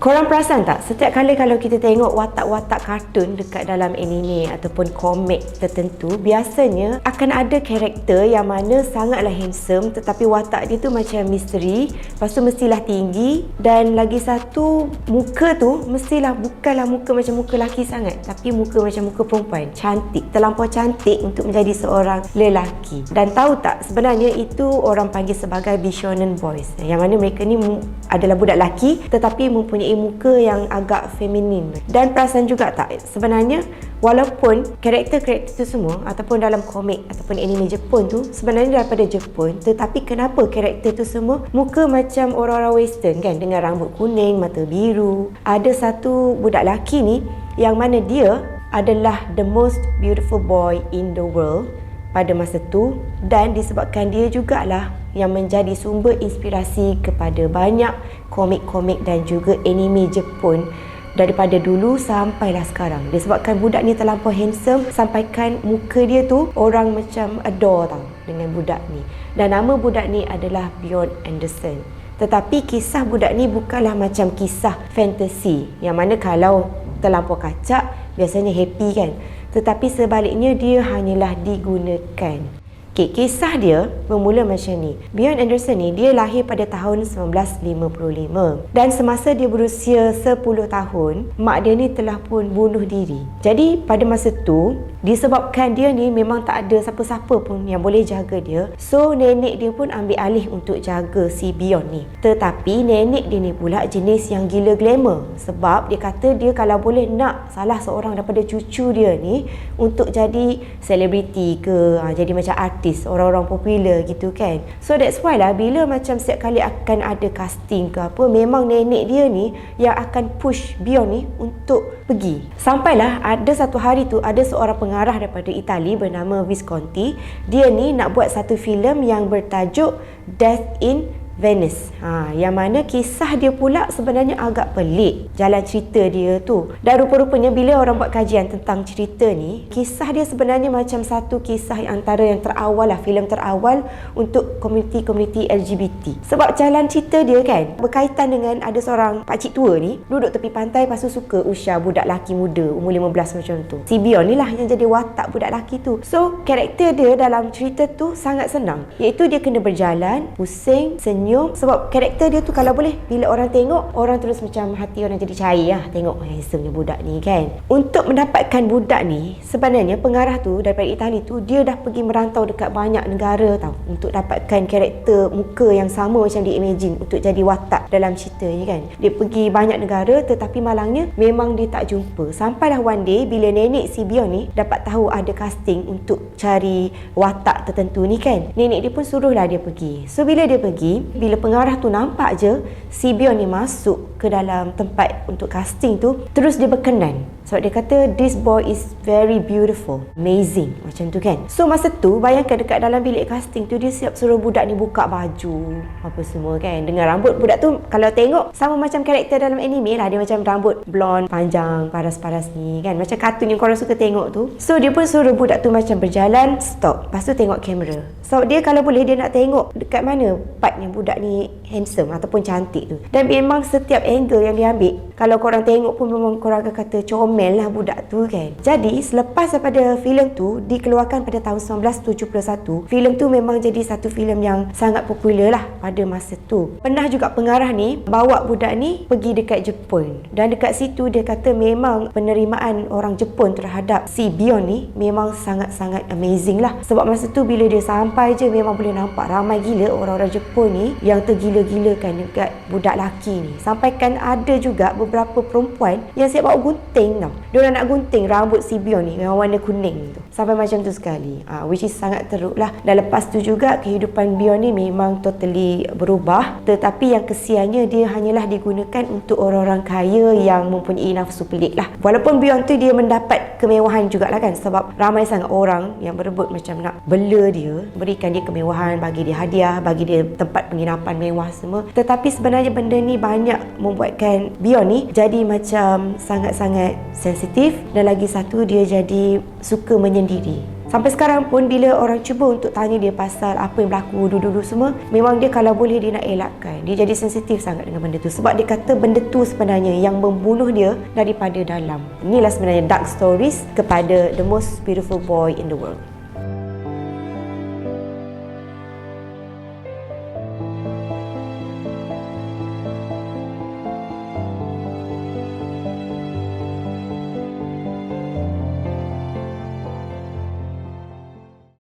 Korang perasan tak, setiap kali kalau kita tengok watak-watak kartun dekat dalam anime ataupun komik tertentu, biasanya akan ada karakter yang mana sangatlah handsome tetapi watak dia tu macam misteri, lepas tu mestilah tinggi, dan lagi satu, muka tu mestilah bukanlah muka macam muka lelaki sangat, tapi muka macam muka perempuan, cantik, terlampau cantik untuk menjadi seorang lelaki. Dan tahu tak, sebenarnya itu orang panggil sebagai Bishonen boys, yang mana mereka ni adalah budak lelaki tetapi mempunyai muka yang agak feminin. Dan perasan juga tak, sebenarnya walaupun karakter-karakter tu semua ataupun dalam komik ataupun anime Jepun tu sebenarnya daripada Jepun, tetapi kenapa karakter tu semua muka macam orang-orang western kan, dengan rambut kuning, mata biru. Ada satu budak lelaki ni yang mana dia adalah the most beautiful boy in the world pada masa tu, dan disebabkan dia jugalah yang menjadi sumber inspirasi kepada banyak komik-komik dan juga anime Jepun daripada dulu sampailah sekarang. Disebabkan budak ni terlampau handsome sampaikan muka dia tu orang macam adore tau dengan budak ni. Dan nama budak ni adalah Bjorn Anderson. Tetapi kisah budak ni bukanlah macam kisah fantasy yang mana kalau terlampau kacak biasanya happy kan, tetapi sebaliknya dia hanyalah digunakan. Kisah dia bermula macam ni. Bjorn Anderson ni dia lahir pada tahun 1955, dan semasa dia berusia 10 tahun, mak dia ni telah pun bunuh diri. Jadi pada masa tu, disebabkan dia ni memang tak ada siapa-siapa pun yang boleh jaga dia, so nenek dia pun ambil alih untuk jaga si Bjorn ni. Tetapi nenek dia ni pula jenis yang gila glamour, sebab dia kata dia kalau boleh nak salah seorang daripada cucu dia ni untuk jadi selebriti ke, jadi macam artis, orang-orang popular gitu kan. So that's why lah bila macam setiap kali akan ada casting ke apa, memang nenek dia ni yang akan push Bjorn ni untuk pergi. Sampailah ada satu hari tu ada seorang pengarah daripada Itali bernama Visconti. Dia ni nak buat satu filem yang bertajuk Death in Venice. Yang mana kisah dia pula sebenarnya agak pelik jalan cerita dia tu. Dan rupa-rupanya bila orang buat kajian tentang cerita ni, kisah dia sebenarnya macam satu kisah antara yang terawal lah, filem terawal untuk komuniti-komuniti LGBT. Sebab jalan cerita dia kan berkaitan dengan ada seorang pakcik tua ni duduk tepi pantai, lepas tu suka usia budak lelaki muda umur 15 macam tu. Si Bjorn ni lah yang jadi watak budak lelaki tu. So karakter dia dalam cerita tu sangat senang, iaitu dia kena berjalan, pusing, senyum. Sebab karakter dia tu kalau boleh bila orang tengok, orang terus macam hati orang jadi cair lah tengok handsome budak ni kan. Untuk mendapatkan budak ni, sebenarnya pengarah tu daripada Itali tu dia dah pergi merantau dekat banyak negara tau untuk dapatkan karakter muka yang sama macam dia imagine untuk jadi watak dalam cerita ni kan. Dia pergi banyak negara tetapi malangnya memang dia tak jumpa. Sampailah one day bila nenek si Bjorn ni dapat tahu ada casting untuk cari watak tertentu ni kan, nenek dia pun suruhlah dia pergi. So bila dia pergi, bila pengarah tu nampak je si Bjorn ni masuk ke dalam tempat untuk casting tu, terus dia berkenan sebab dia kata this boy is very beautiful, amazing macam tu kan. So masa tu bayangkan dekat dalam bilik casting tu dia siap suruh budak ni buka baju apa semua kan, dengan rambut budak tu kalau tengok sama macam karakter dalam anime lah, dia macam rambut blonde panjang paras-paras ni kan, macam kartun yang korang suka tengok tu. So dia pun suruh budak tu macam berjalan, stop, lepas tu tengok kamera. So dia kalau boleh dia nak tengok dekat mana part yang budak ni handsome ataupun cantik tu. Dan memang setiap angle yang dia ambil, kalau korang tengok pun memang korang akan kata comel lah budak tu kan. Jadi selepas daripada filem tu dikeluarkan pada tahun 1971, filem tu memang jadi satu filem yang sangat popular lah pada masa tu. Pernah juga pengarah ni bawa budak ni pergi dekat Jepun, dan dekat situ dia kata memang penerimaan orang Jepun terhadap si Bjorn ni memang sangat-sangat amazing lah. Sebab masa tu bila dia sampai je memang boleh nampak ramai gila orang-orang Jepun ni yang tergila-gilakan dekat budak lelaki ni. Sampaikan ada juga beberapa perempuan yang siap bawa gunting tau. Diorang nak gunting rambut si Bjorn ni yang warna kuning tu. Sampai macam tu sekali. Which is sangat teruk lah. Dan lepas tu juga kehidupan Bjorn ni memang totally berubah. Tetapi yang kesiannya dia hanyalah digunakan untuk orang-orang kaya yang mempunyai nafsu pelik lah. Walaupun Bjorn tu dia mendapat kemewahan jugalah kan, sebab ramai sangat orang yang berebut macam nak bela dia, berikan dia kemewahan, bagi dia hadiah, bagi dia tempat penginapan mewah semua. Tetapi sebenarnya benda ni banyak membuatkan Bjorn ni jadi macam sangat-sangat sensitif, dan lagi satu dia jadi suka menyendiri. Sampai sekarang pun bila orang cuba untuk tanya dia pasal apa yang berlaku dulu-dulu semua, memang dia kalau boleh dia nak elakkan. Dia jadi sensitif sangat dengan benda tu sebab dia kata benda tu sebenarnya yang membunuh dia daripada dalam. Inilah sebenarnya dark stories kepada the most beautiful boy in the world.